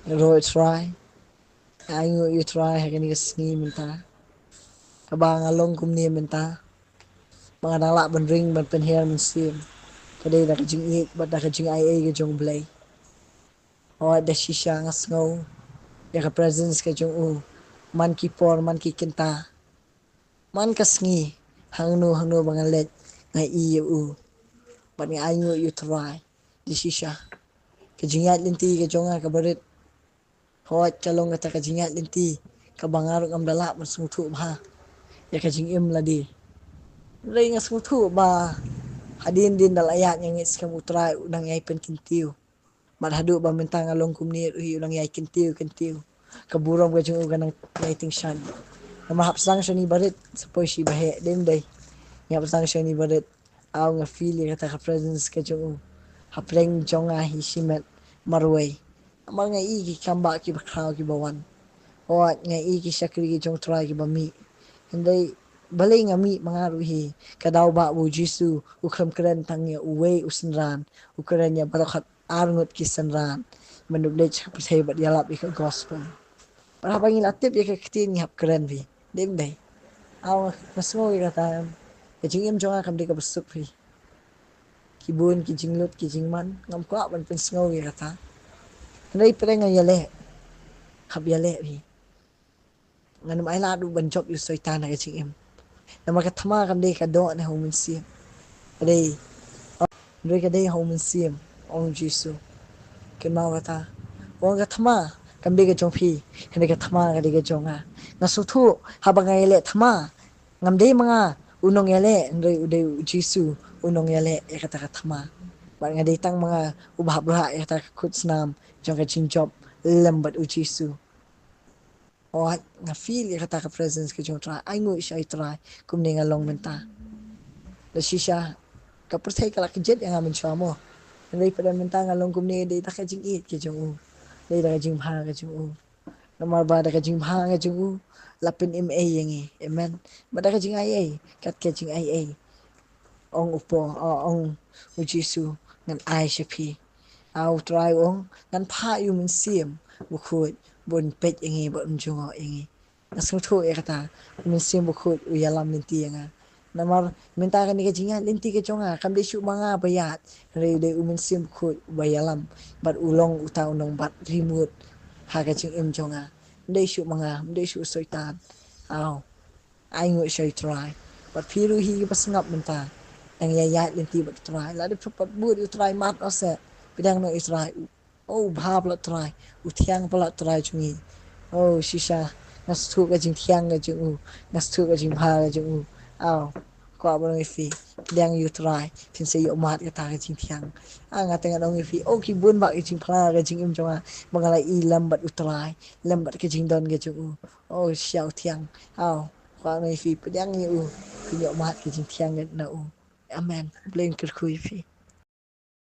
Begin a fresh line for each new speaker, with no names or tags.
Ro try. Ayo you try hakani kasngi minta. Kabang along kumni minta. Mga nala ban ring ban pen hair man sim. Kadai da kajing ik bat da kajing ai ga jong blay. O da shisha ngas ngaw. Ya ka presence ka jong man ki por man ki kinta. Man kasngi hangno bangalet ngai i bat nga ayo you try. Di shisha. Kajingat linti ka jonga ka barit. Hot kalong kata kajingat linti. Kabangarok am dala man sumutu ba. Ya kajing im ladi. Ray nga sumutu ba. Hadin din dalayat nga ngis kam utray unang yay penkintiw. Marhadu ba mentang along kumnir uhi unang yay kintiw. Kaburam ka jung ugan ng lighting shan. Namahapsang siya ni barit sa poy si bahe. Dim day. Ngapsang siya ni barit. Aw nga feel kata ka presence ka jung hapreng jong nga hisimet marway. Amal nga iki kamba ki bakraw ki bawan. O at nga iki syakri ki jong try ki bami. Hindi balay nga mi mga ruhi kadaw ba bu jisu ukram keren tangya uwe usenran ukren ya barakat arngot kisenran menublet kapsay bat yalap ika gospel para pangil atip ya kakitin ngap keren vi dim day aw masmo ika tam kajing im jonga kam di ka besuk vi kibun kijinglot kijingman ngam kwa ban pen sngaw ika ta ndai preng nga yale hab yale vi nganum ay ladu ban job yu soitan na kajing im na makatama kam day kado na human siya. Kaday, doy kaday human siya. Ong Jisu. Kinmaw kata. Ong katama kam day ka jong pi. Hindi katama kaday ka jong nga. Nasutu habang ngayale tama. Ngam day mga unong yale. Ndoy uday Jisu. Unong yale. Kata katama. Ba't nga day tang mga ubah-ubah. Kata kakutsnam. Jong ka jing job. Lambat u Jisu. O nga feel kata ka presence ka jong try ay ngu siya try kumni nga long menta da siya kapertay ka lakjet yang amin siya mo hindi pa menta nga long kumni day ta ka jing it ka jong day da ka jing bha ka jong namar ba da ka jing bha ka jong lapin ma yang amen ba da ka jing ai kat ka jing ai ong upo ong u Jisu ngan ai siya pi au try ong ngan pha yu min sim bukhut bon pet ingi bon jungo ingi nasung thu kata min sim bukhut uyalam linti nga namar minta kan ka jinga linti ka jonga kam de shu manga bayat re de umin sim bukhut bayalam bat ulong uta unong bat remote ha ka jing im jonga de shu manga de shu soitan au ai ngu shoy try bat phiru hi pas ngap minta ang yayat linti bat try la de pat bud try mat ose bidang no try oh bha pala try uthiang pala try chungi oh shisha nas thu ka jing thiang ka jing nas thu ka jing bha ka jing aw ko abang ifi dang you try tin say yo mat ka ta ka jing thiang ang ateng adong ifi oh ki bun ba ka jing phala ka jing im jonga mangala i lambat utray lambat ka jing don ka jing oh xiao thiang aw ko abang ifi pedang you pinyo mat ka jing thiang na amen blame ker khu ifi